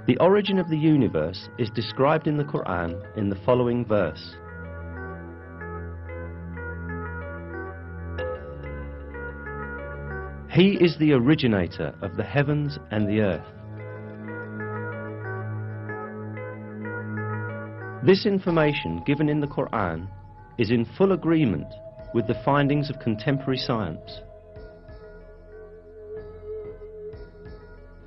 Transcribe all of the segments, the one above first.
The origin of the universe is described in the Quran in the following verse. He is the originator of the heavens and the earth. This information given in the Quran is in full agreement with the findings of contemporary science.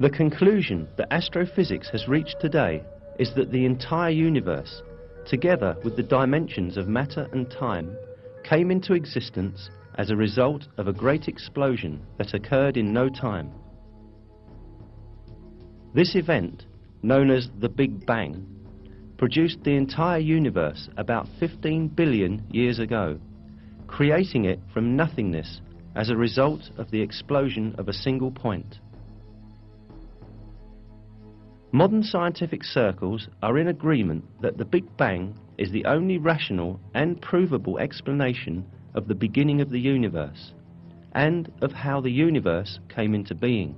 The conclusion that astrophysics has reached today is that the entire universe, together with the dimensions of matter and time, came into existence as a result of a great explosion that occurred in no time. This event, known as the Big Bang, produced the entire universe about 15 billion years ago, creating it from nothingness as a result of the explosion of a single point. Modern scientific circles are in agreement that the Big Bang is the only rational and provable explanation of the beginning of the universe, and of how the universe came into being.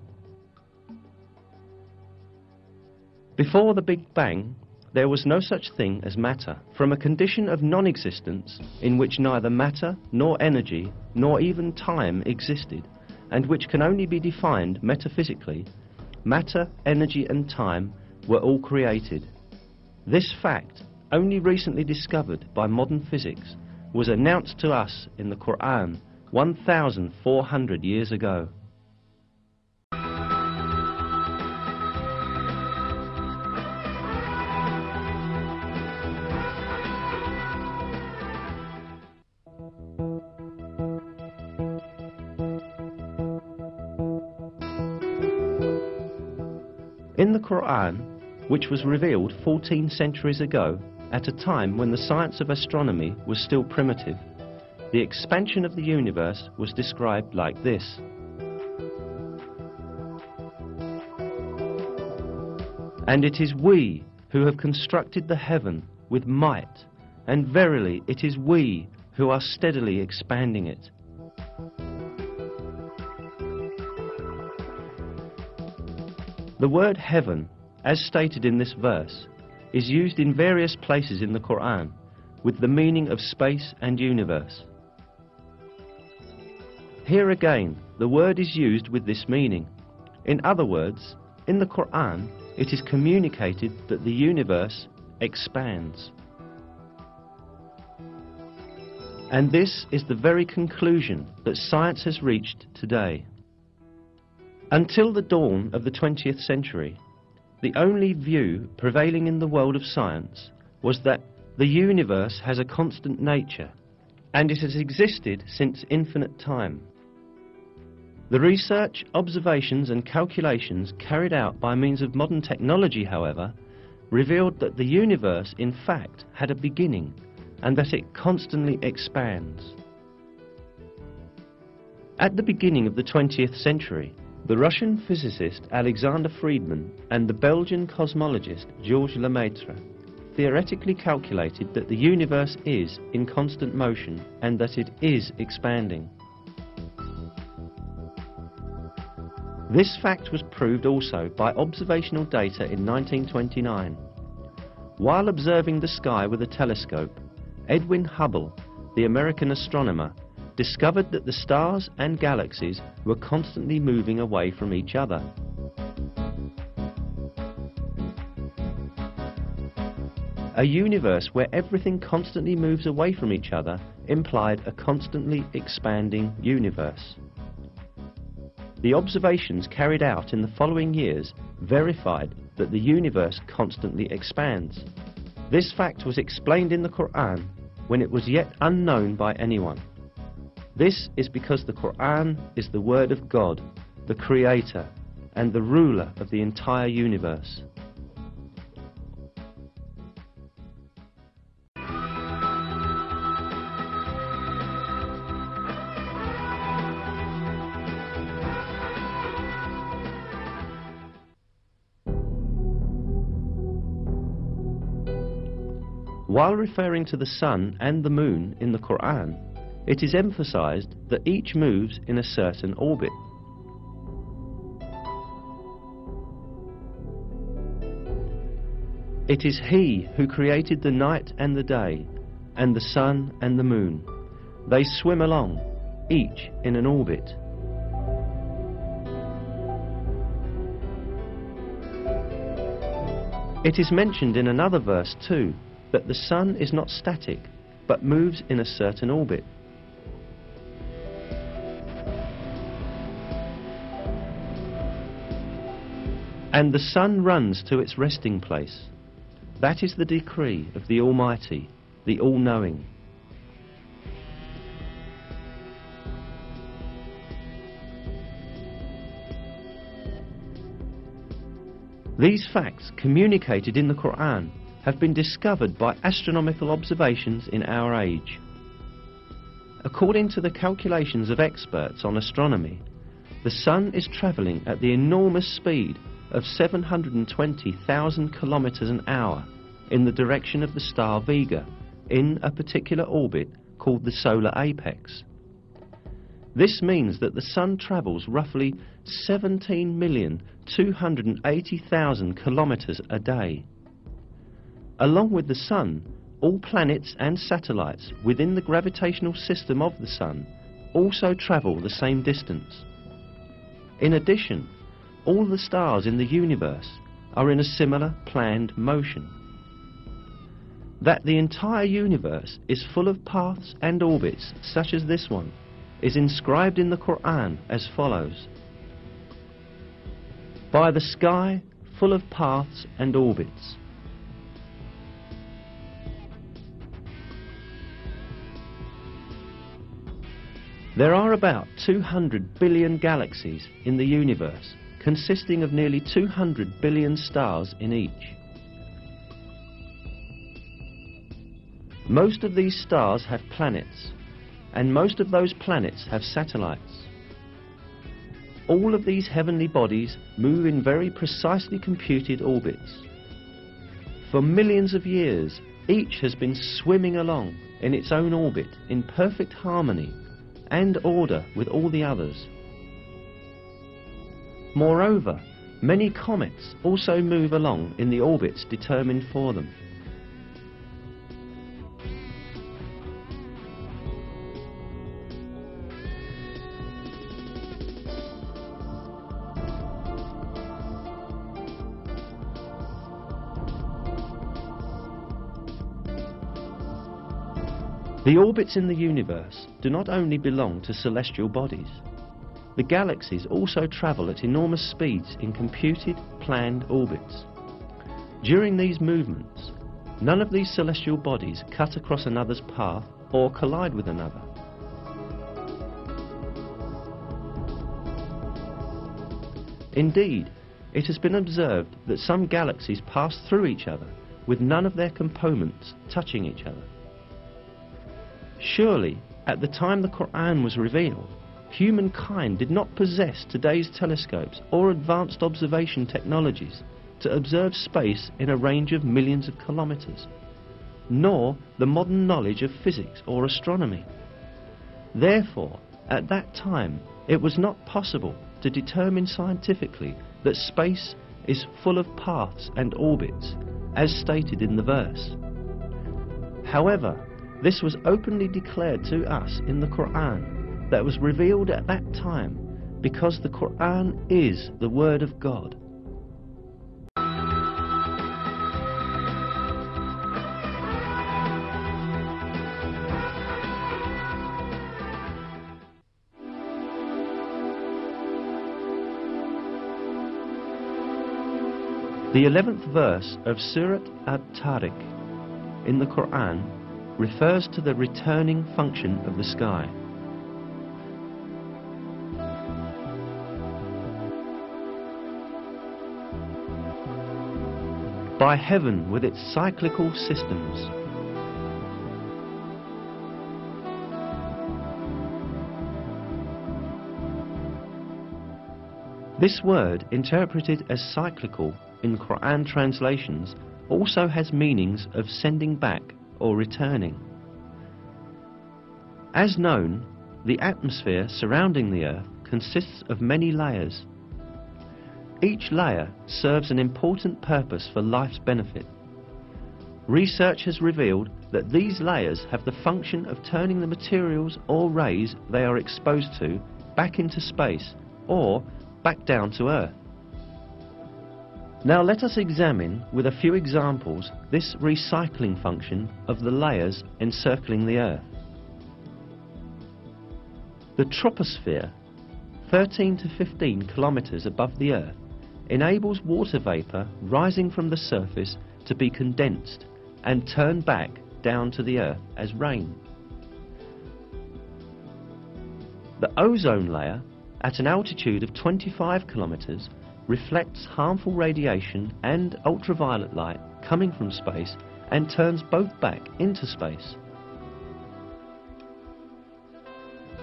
Before the Big Bang, there was no such thing as matter. From a condition of non-existence in which neither matter nor energy nor even time existed, and which can only be defined metaphysically, matter, energy and time were all created. This fact, only recently discovered by modern physics, was announced to us in the Quran 1,400 years ago. In the Quran, which was revealed 14 centuries ago, at a time when the science of astronomy was still primitive, the expansion of the universe was described like this. And it is we who have constructed the heaven with might, and verily it is we who are steadily expanding it. The word heaven, as stated in this verse, is used in various places in the Quran with the meaning of space and universe. Here again, the word is used with this meaning. In other words, in the Quran, it is communicated that the universe expands. And this is the very conclusion that science has reached today. Until the dawn of the 20th century, the only view prevailing in the world of science was that the universe has a constant nature, and it has existed since infinite time. The research, observations and calculations carried out by means of modern technology, however, revealed that the universe in fact had a beginning and that it constantly expands. At the beginning of the 20th century, the Russian physicist Alexander Friedmann and the Belgian cosmologist Georges Lemaitre theoretically calculated that the universe is in constant motion and that it is expanding. This fact was proved also by observational data in 1929. While observing the sky with a telescope, Edwin Hubble, the American astronomer, discovered that the stars and galaxies were constantly moving away from each other. A universe where everything constantly moves away from each other implied a constantly expanding universe. The observations carried out in the following years verified that the universe constantly expands. This fact was explained in the Quran when it was yet unknown by anyone. This is because the Quran is the word of God, the Creator, and the ruler of the entire universe. While referring to the sun and the moon in the Quran, it is emphasized that each moves in a certain orbit. It is He who created the night and the day, and the sun and the moon. They swim along, each in an orbit. It is mentioned in another verse too, that the sun is not static, but moves in a certain orbit. And the sun runs to its resting place. That is the decree of the Almighty, the All-Knowing. These facts communicated in the Quran have been discovered by astronomical observations in our age. According to the calculations of experts on astronomy, the sun is travelling at the enormous speed of 720,000 kilometers an hour in the direction of the star Vega in a particular orbit called the solar apex. This means that the sun travels roughly 17,280,000 kilometers a day. Along with the sun, all planets and satellites within the gravitational system of the sun also travel the same distance. In addition, all the stars in the universe are in a similar planned motion. That the entire universe is full of paths and orbits such as this one is inscribed in the Quran as follows: by the sky full of paths and orbits. There are about 200 billion galaxies in the universe, consisting of nearly 200 billion stars in each. Most of these stars have planets, and most of those planets have satellites. All of these heavenly bodies move in very precisely computed orbits. For millions of years, each has been swimming along in its own orbit in perfect harmony and order with all the others. Moreover, many comets also move along in the orbits determined for them. The orbits in the universe do not only belong to celestial bodies. The galaxies also travel at enormous speeds in computed, planned orbits. During these movements, none of these celestial bodies cut across another's path or collide with another. Indeed, it has been observed that some galaxies pass through each other with none of their components touching each other. Surely, at the time the Quran was revealed, humankind did not possess today's telescopes or advanced observation technologies to observe space in a range of millions of kilometers, nor the modern knowledge of physics or astronomy. Therefore, at that time, it was not possible to determine scientifically that space is full of paths and orbits, as stated in the verse. However, this was openly declared to us in the Quran that was revealed at that time, because the Quran is the Word of God. The 11th verse of Surat At-Tariq in the Quran refers to the returning function of the sky. By heaven with its cyclical systems. This word, interpreted as cyclical in Quran translations, also has meanings of sending back or returning. As known, the atmosphere surrounding the Earth consists of many layers. Each layer serves an important purpose for life's benefit, Research has revealed that these layers have the function of turning the materials or rays they are exposed to back into space or back down to Earth. Now let us examine with a few examples this recycling function of the layers encircling the Earth. The troposphere, 13 to 15 kilometers above the Earth, enables water vapor rising from the surface to be condensed and turned back down to the Earth as rain. The ozone layer, at an altitude of 25 kilometers, reflects harmful radiation and ultraviolet light coming from space and turns both back into space.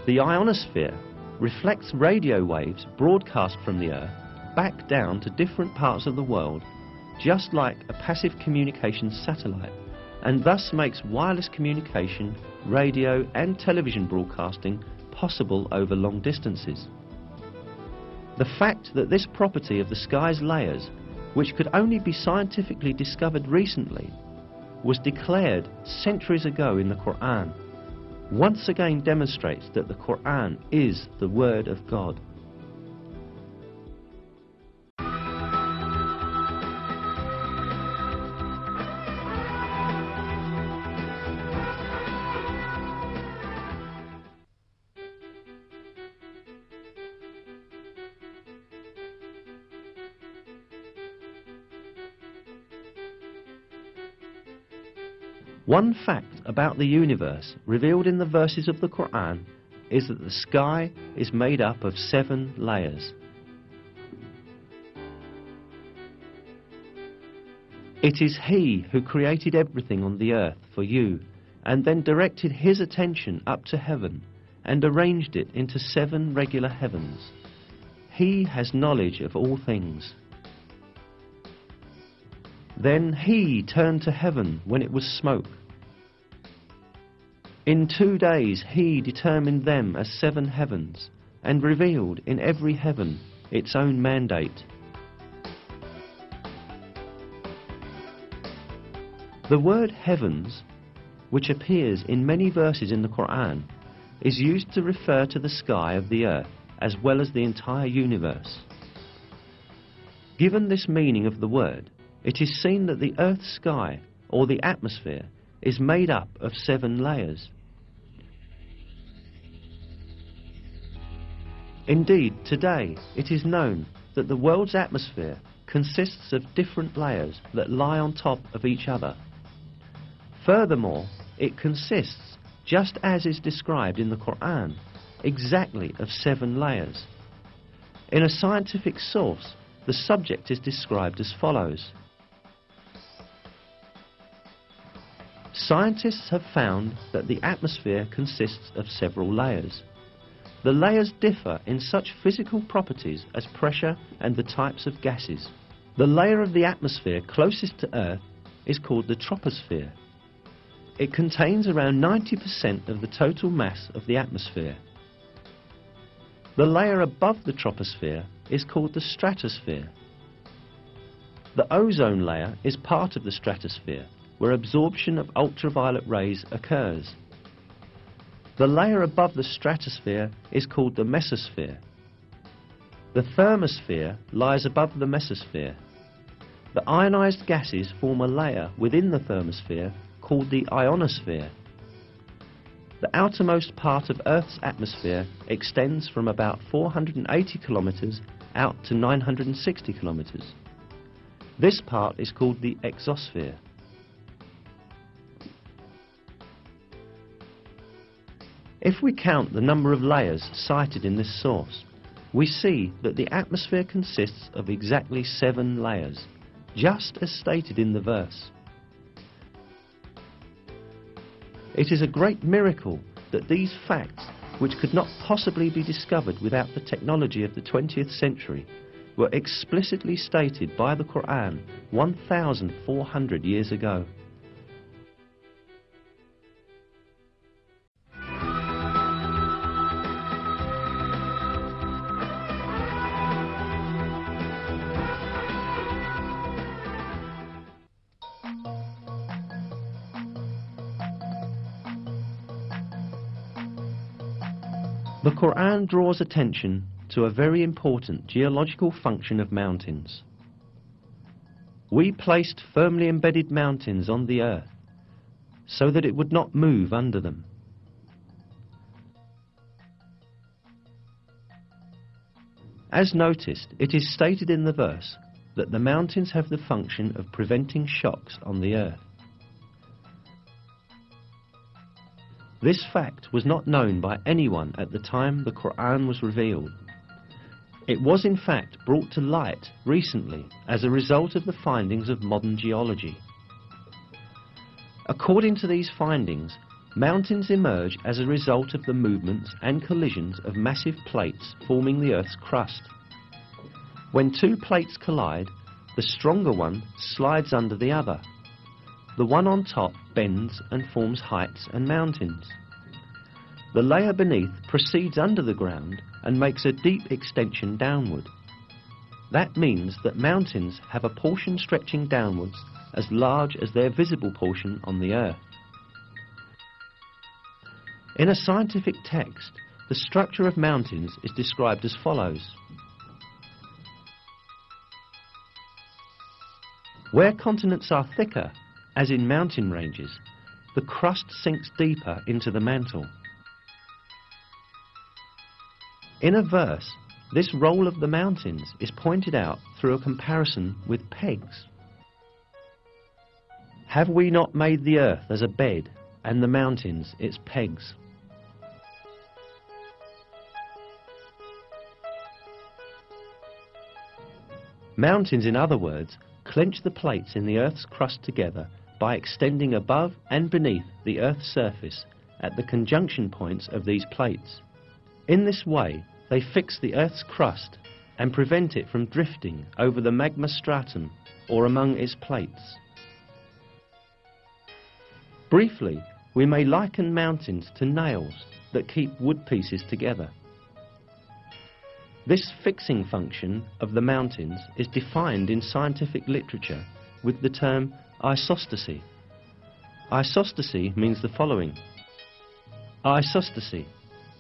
The ionosphere reflects radio waves broadcast from the Earth back down to different parts of the world, just like a passive communications satellite, and thus makes wireless communication, radio and television broadcasting possible over long distances. The fact that this property of the sky's layers, which could only be scientifically discovered recently, was declared centuries ago in the Quran, once again demonstrates that the Quran is the Word of God. One fact about the universe revealed in the verses of the Quran is that the sky is made up of 7 layers. It is He who created everything on the earth for you and then directed His attention up to heaven and arranged it into 7 regular heavens. He has knowledge of all things. Then He turned to heaven when it was smoke. In 2 days He determined them as 7 heavens and revealed in every heaven its own mandate. The word heavens, which appears in many verses in the Quran, is used to refer to the sky of the earth as well as the entire universe. Given this meaning of the word, it is seen that the Earth's sky, or the atmosphere, is made up of 7 layers. Indeed, today it is known that the world's atmosphere consists of different layers that lie on top of each other. Furthermore, it consists, just as is described in the Quran, exactly of 7 layers. In a scientific source, the subject is described as follows. Scientists have found that the atmosphere consists of several layers. The layers differ in such physical properties as pressure and the types of gases. The layer of the atmosphere closest to Earth is called the troposphere. It contains around 90% of the total mass of the atmosphere. The layer above the troposphere is called the stratosphere. The ozone layer is part of the stratosphere, where absorption of ultraviolet rays occurs. The layer above the stratosphere is called the mesosphere. The thermosphere lies above the mesosphere. The ionized gases form a layer within the thermosphere called the ionosphere. The outermost part of Earth's atmosphere extends from about 480 kilometers out to 960 kilometers. This part is called the exosphere. If we count the number of layers cited in this source, we see that the atmosphere consists of exactly 7 layers, just as stated in the verse. It is a great miracle that these facts, which could not possibly be discovered without the technology of the 20th century, were explicitly stated by the Quran 1,400 years ago. The Quran draws attention to a very important geological function of mountains. We placed firmly embedded mountains on the earth so that it would not move under them. As noticed, it is stated in the verse that the mountains have the function of preventing shocks on the earth. This fact was not known by anyone at the time the Quran was revealed. It was in fact brought to light recently as a result of the findings of modern geology. According to these findings, mountains emerge as a result of the movements and collisions of massive plates forming the Earth's crust. When two plates collide, the stronger one slides under the other. The one on top bends and forms heights and mountains. The layer beneath proceeds under the ground and makes a deep extension downward. That means that mountains have a portion stretching downwards as large as their visible portion on the Earth. In a scientific text, the structure of mountains is described as follows. Where continents are thicker, as in mountain ranges, the crust sinks deeper into the mantle. In a verse, this role of the mountains is pointed out through a comparison with pegs. Have we not made the earth as a bed, and the mountains its pegs? Mountains, in other words, clench the plates in the Earth's crust together by extending above and beneath the Earth's surface at the conjunction points of these plates. In this way, they fix the Earth's crust and prevent it from drifting over the magma stratum or among its plates. Briefly, we may liken mountains to nails that keep wood pieces together. This fixing function of the mountains is defined in scientific literature with the term isostasy. Isostasy means the following. Isostasy,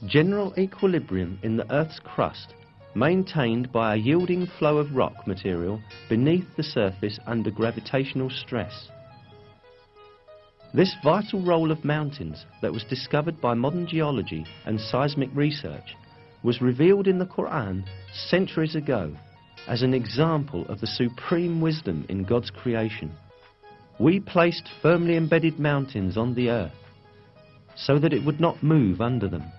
general equilibrium in the Earth's crust, maintained by a yielding flow of rock material beneath the surface under gravitational stress. This vital role of mountains that was discovered by modern geology and seismic research was revealed in the Quran centuries ago as an example of the supreme wisdom in God's creation. We placed firmly embedded mountains on the earth so that it would not move under them.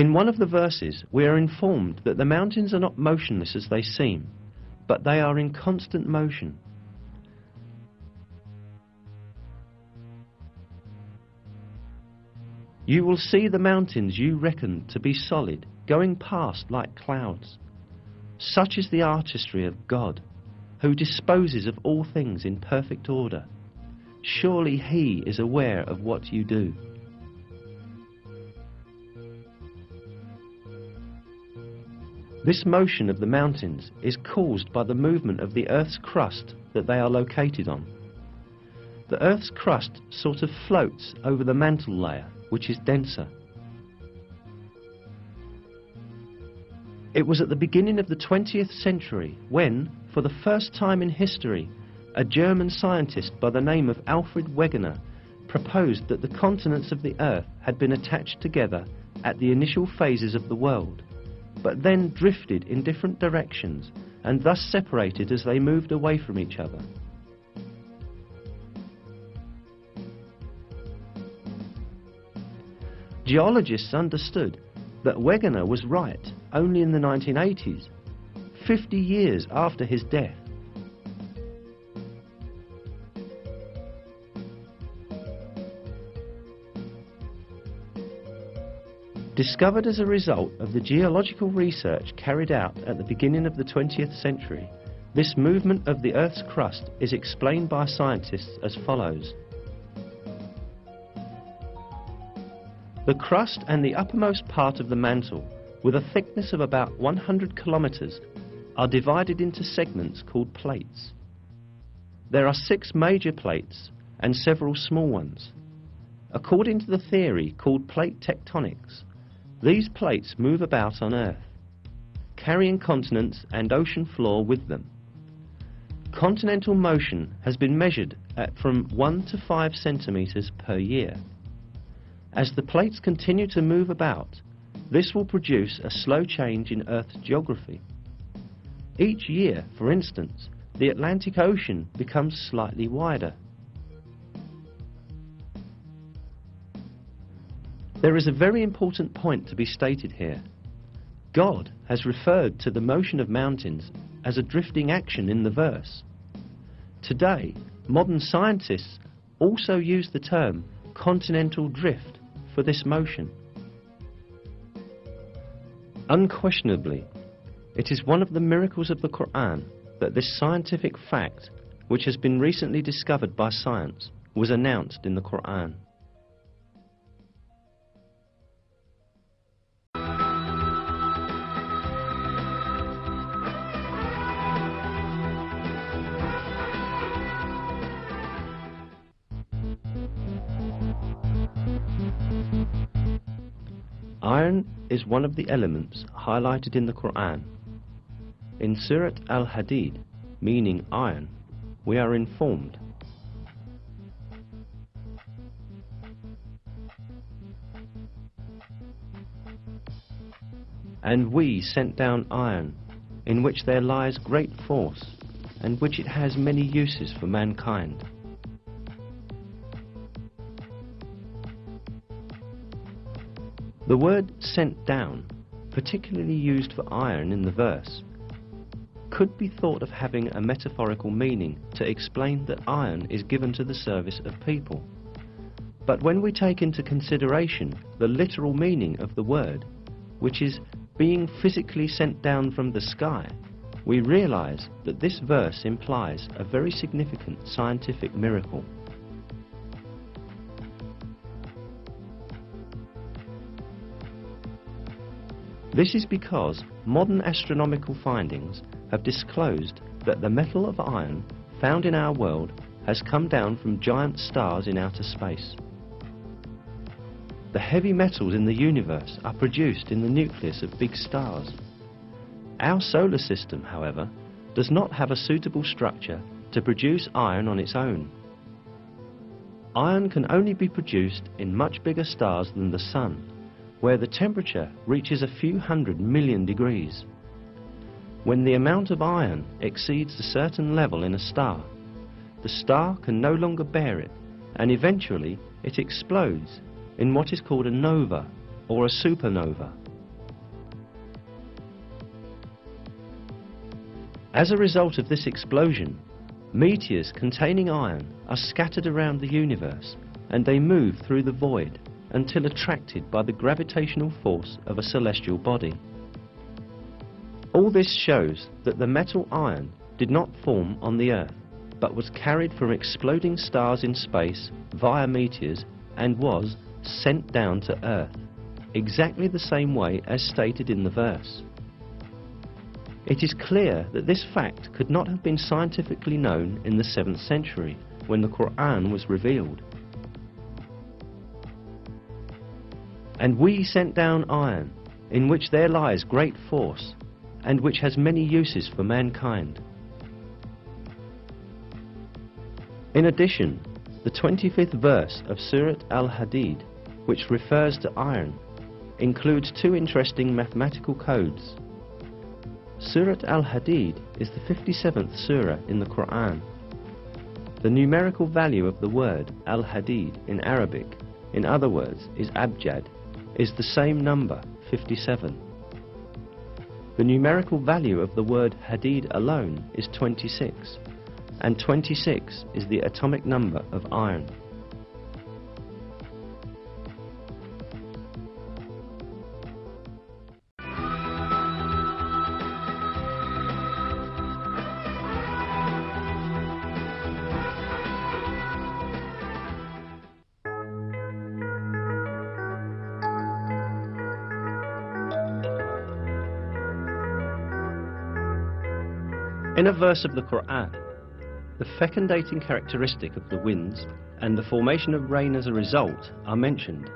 In one of the verses, we are informed that the mountains are not motionless as they seem, but they are in constant motion. You will see the mountains you reckoned to be solid going past like clouds. Such is the artistry of God, who disposes of all things in perfect order. Surely He is aware of what you do. This motion of the mountains is caused by the movement of the Earth's crust that they are located on. The Earth's crust sort of floats over the mantle layer, which is denser. It was at the beginning of the 20th century when, for the first time in history, a German scientist by the name of Alfred Wegener proposed that the continents of the Earth had been attached together at the initial phases of the world, but then drifted in different directions and thus separated as they moved away from each other. Geologists understood that Wegener was right only in the 1980s, 50 years after his death. Discovered as a result of the geological research carried out at the beginning of the 20th century, this movement of the Earth's crust is explained by scientists as follows. The crust and the uppermost part of the mantle, with a thickness of about 100 kilometers, are divided into segments called plates. There are 6 major plates and several small ones. According to the theory called plate tectonics, these plates move about on Earth, carrying continents and ocean floor with them. Continental motion has been measured at from 1 to 5 centimeters per year. As the plates continue to move about, this will produce a slow change in Earth's geography. Each year, for instance, the Atlantic Ocean becomes slightly wider. There is a very important point to be stated here. God has referred to the motion of mountains as a drifting action in the verse. Today, modern scientists also use the term continental drift for this motion. Unquestionably, it is one of the miracles of the Quran that this scientific fact, which has been recently discovered by science, was announced in the Quran. Iron is one of the elements highlighted in the Quran. In Surat Al-Hadid, meaning iron, we are informed, "And we sent down iron, in which there lies great force, and which it has many uses for mankind." The word "sent down," particularly used for iron in the verse, could be thought of having a metaphorical meaning to explain that iron is given to the service of people. But when we take into consideration the literal meaning of the word, which is being physically sent down from the sky, we realize that this verse implies a very significant scientific miracle. This is because modern astronomical findings have disclosed that the metal of iron found in our world has come down from giant stars in outer space. The heavy metals in the universe are produced in the nucleus of big stars. Our solar system, however, does not have a suitable structure to produce iron on its own. Iron can only be produced in much bigger stars than the Sun, where the temperature reaches a few 100 million degrees. When the amount of iron exceeds a certain level in a star, the star can no longer bear it, and eventually it explodes in what is called a nova or a supernova. As a result of this explosion, meteors containing iron are scattered around the universe, and they move through the void until attracted by the gravitational force of a celestial body. All this shows that the metal iron did not form on the Earth, but was carried from exploding stars in space via meteors and was sent down to Earth, exactly the same way as stated in the verse. It is clear that this fact could not have been scientifically known in the 7th century, when the Quran was revealed. "And we sent down iron, in which there lies great force, and which has many uses for mankind." In addition, the 25th verse of Surat Al-Hadid, which refers to iron, includes 2 interesting mathematical codes. Surat Al-Hadid is the 57th surah in the Quran. The numerical value of the word Al-Hadid in Arabic, in other words, is Abjad, is the same number, 57. The numerical value of the word Hadid alone is 26, and 26 is the atomic number of iron. In a verse of the Quran, the fecundating characteristic of the winds and the formation of rain as a result are mentioned.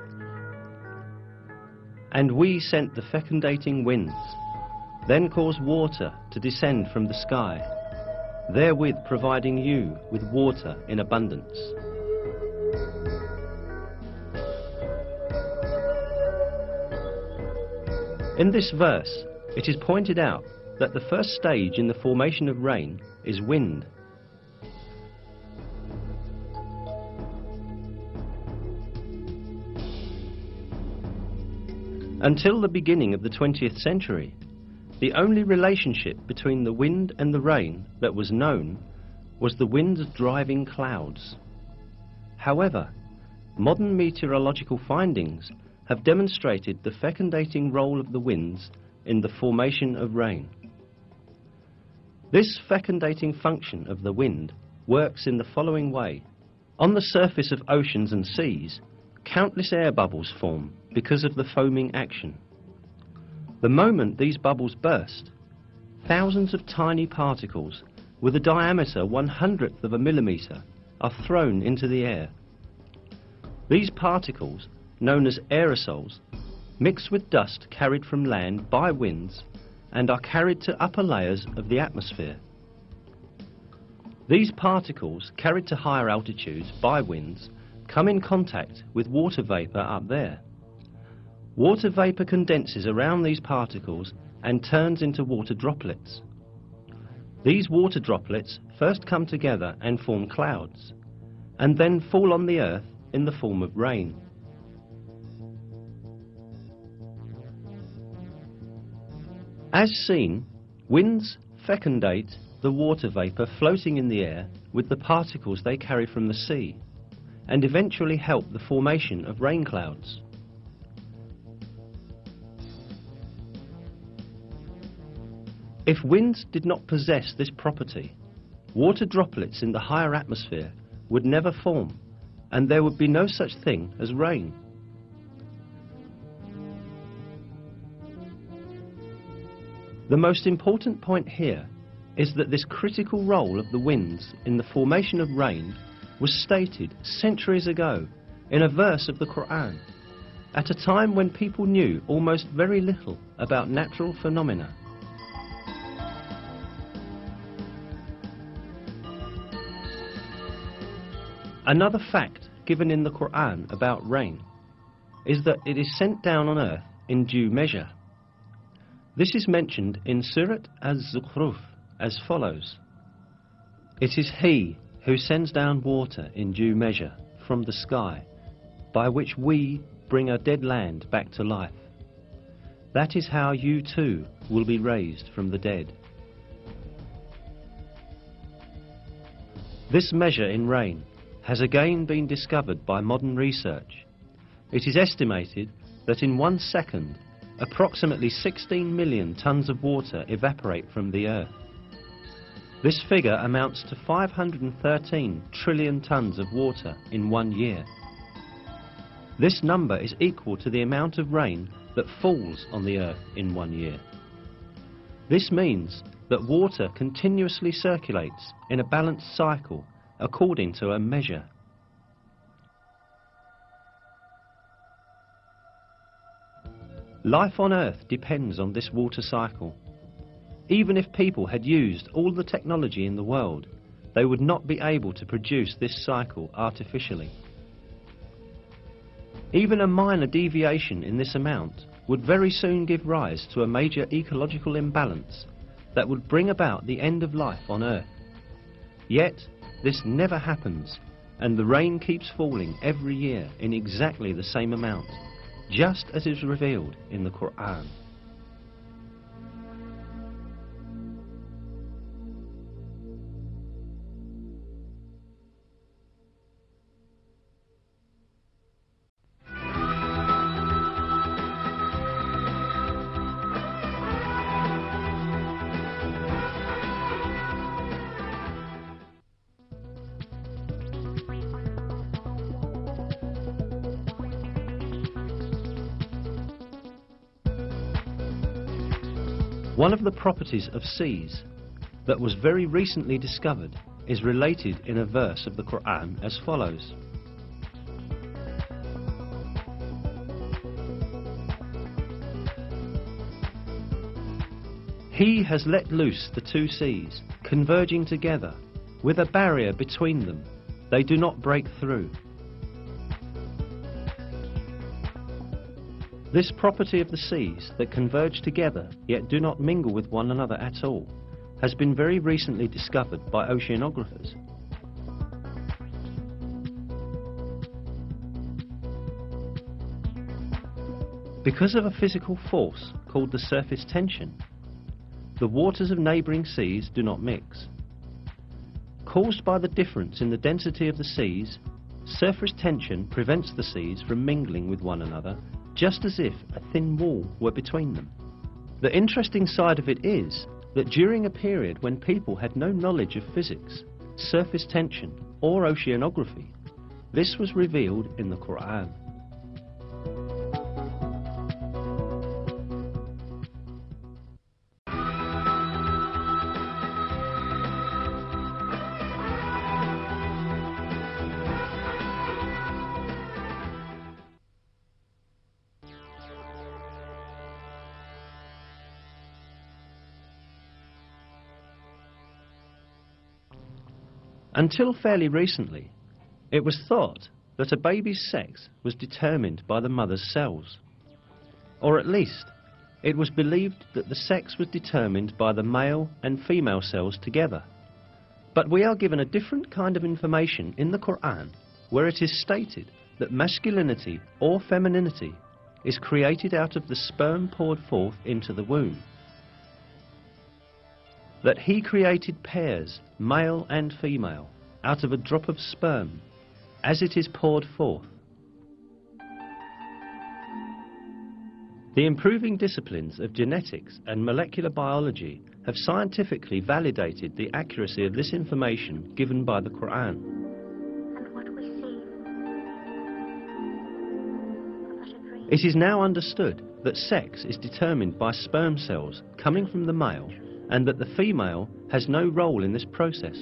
And we sent the fecundating winds, then caused water to descend from the sky, therewith providing you with water in abundance. In this verse, it is pointed out that the first stage in the formation of rain is wind. Until the beginning of the 20th century, the only relationship between the wind and the rain that was known was the wind's driving clouds. However, modern meteorological findings have demonstrated the fecundating role of the winds in the formation of rain. This fecundating function of the wind works in the following way. On the surface of oceans and seas, countless air bubbles form because of the foaming action. The moment these bubbles burst, thousands of tiny particles with a diameter 1/100th of a millimeter are thrown into the air. These particles, known as aerosols, mix with dust carried from land by winds and are carried to upper layers of the atmosphere. These particles, carried to higher altitudes by winds, come in contact with water vapour up there. Water vapour condenses around these particles and turns into water droplets. These water droplets first come together and form clouds, and then fall on the earth in the form of rain. As seen, winds fecundate the water vapour floating in the air with the particles they carry from the sea, and eventually help the formation of rain clouds. If winds did not possess this property, water droplets in the higher atmosphere would never form, and there would be no such thing as rain. The most important point here is that this critical role of the winds in the formation of rain was stated centuries ago in a verse of the Quran, at a time when people knew almost very little about natural phenomena. Another fact given in the Quran about rain is that it is sent down on earth in due measure. This is mentioned in Surat Az-Zukhruf as follows: "It is He who sends down water in due measure from the sky, by which we bring a dead land back to life. That is how you too will be raised from the dead." This measure in rain has again been discovered by modern research. It is estimated that in 1 second, approximately 16 million tons of water evaporate from the earth. This figure amounts to 513 trillion tons of water in 1 year. This number is equal to the amount of rain that falls on the earth in 1 year. This means that water continuously circulates in a balanced cycle according to a measure. Life on Earth depends on this water cycle. Even if people had used all the technology in the world, they would not be able to produce this cycle artificially. Even a minor deviation in this amount would very soon give rise to a major ecological imbalance that would bring about the end of life on Earth. Yet, this never happens, and the rain keeps falling every year in exactly the same amount, just as is revealed in the Quran. One of the properties of seas that was very recently discovered is related in a verse of the Quran as follows. He has let loose the two seas, converging together, with a barrier between them. They do not break through. This property of the seas that converge together yet do not mingle with one another at all has been very recently discovered by oceanographers. Because of a physical force called the surface tension, the waters of neighbouring seas do not mix. Caused by the difference in the density of the seas, surface tension prevents the seas from mingling with one another, just as if a thin wall were between them. The interesting side of it is that during a period when people had no knowledge of physics, surface tension or oceanography, this was revealed in the Quran. Until fairly recently, it was thought that a baby's sex was determined by the mother's cells. Or at least, it was believed that the sex was determined by the male and female cells together. But we are given a different kind of information in the Quran, where it is stated that masculinity or femininity is created out of the sperm poured forth into the womb. That he created pairs, male and female, out of a drop of sperm, as it is poured forth. The improving disciplines of genetics and molecular biology have scientifically validated the accuracy of this information given by the Quran. And what we see. It is now understood that sex is determined by sperm cells coming from the male, and that the female has no role in this process.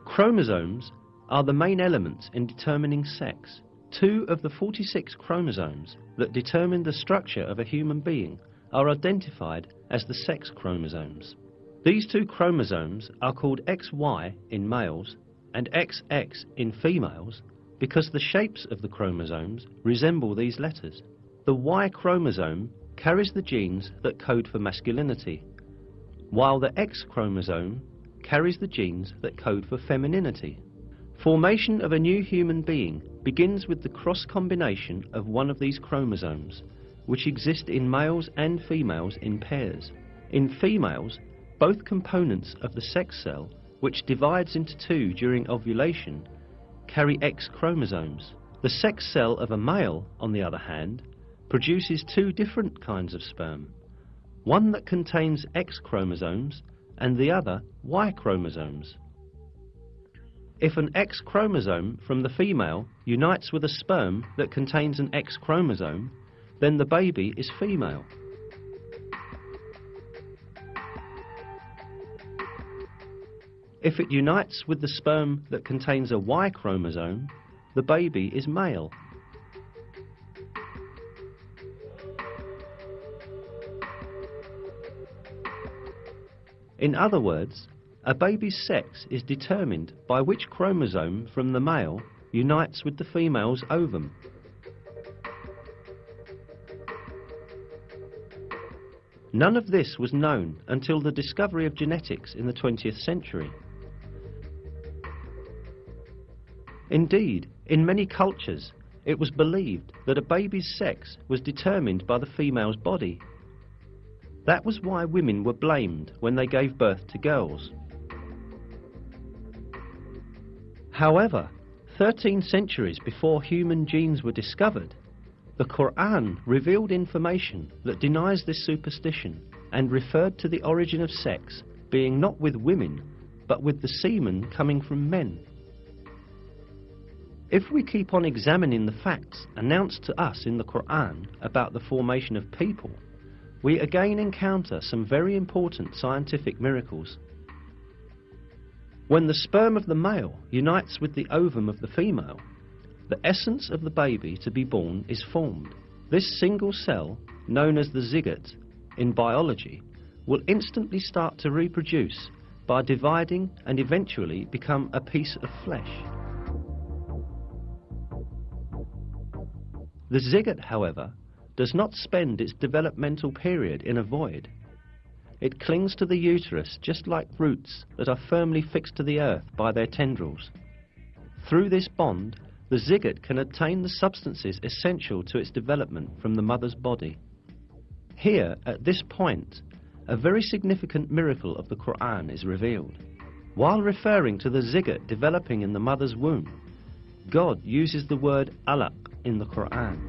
Chromosomes are the main elements in determining sex. 2 of the 46 chromosomes that determine the structure of a human being are identified as the sex chromosomes. These 2 chromosomes are called XY in males and XX in females because the shapes of the chromosomes resemble these letters. The Y chromosome carries the genes that code for masculinity, while the X chromosome carries the genes that code for femininity. Formation of a new human being begins with the cross combination of one of these chromosomes, which exist in males and females in pairs. In females, both components of the sex cell, which divides into 2 during ovulation, carry X chromosomes. The sex cell of a male, on the other hand, produces 2 different kinds of sperm, one that contains X chromosomes and the other Y chromosomes. If an X chromosome from the female unites with a sperm that contains an X chromosome, then the baby is female. If it unites with the sperm that contains a Y chromosome, the baby is male. In other words, a baby's sex is determined by which chromosome from the male unites with the female's ovum. None of this was known until the discovery of genetics in the 20th century. Indeed, in many cultures, it was believed that a baby's sex was determined by the female's body. That was why women were blamed when they gave birth to girls. However, 13 centuries before human genes were discovered, the Quran revealed information that denies this superstition and referred to the origin of sex being not with women, but with the semen coming from men. If we keep on examining the facts announced to us in the Quran about the formation of people, we again encounter some very important scientific miracles. When the sperm of the male unites with the ovum of the female, the essence of the baby to be born is formed. This single cell, known as the zygote in biology, will instantly start to reproduce by dividing and eventually become a piece of flesh. The zygote, however, does not spend its developmental period in a void. It clings to the uterus just like roots that are firmly fixed to the earth by their tendrils. Through this bond, the zygote can obtain the substances essential to its development from the mother's body. Here, at this point, a very significant miracle of the Quran is revealed. While referring to the zygote developing in the mother's womb, God uses the word alaq in the Quran.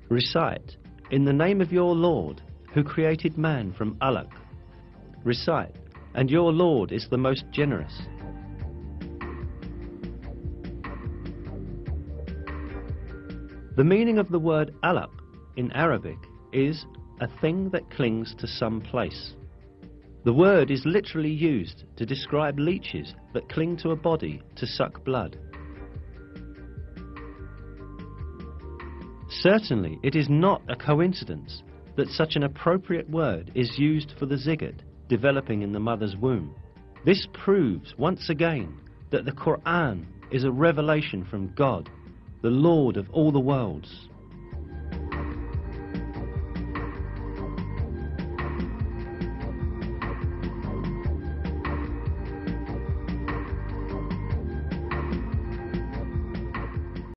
Recite, "In the name of your Lord, who created man from alaq." Recite, "And your Lord is the most generous." The meaning of the word alaq in Arabic is a thing that clings to some place. The word is literally used to describe leeches that cling to a body to suck blood. Certainly, it is not a coincidence that such an appropriate word is used for the zygote developing in the mother's womb. This proves once again that the Quran is a revelation from God, the Lord of all the worlds.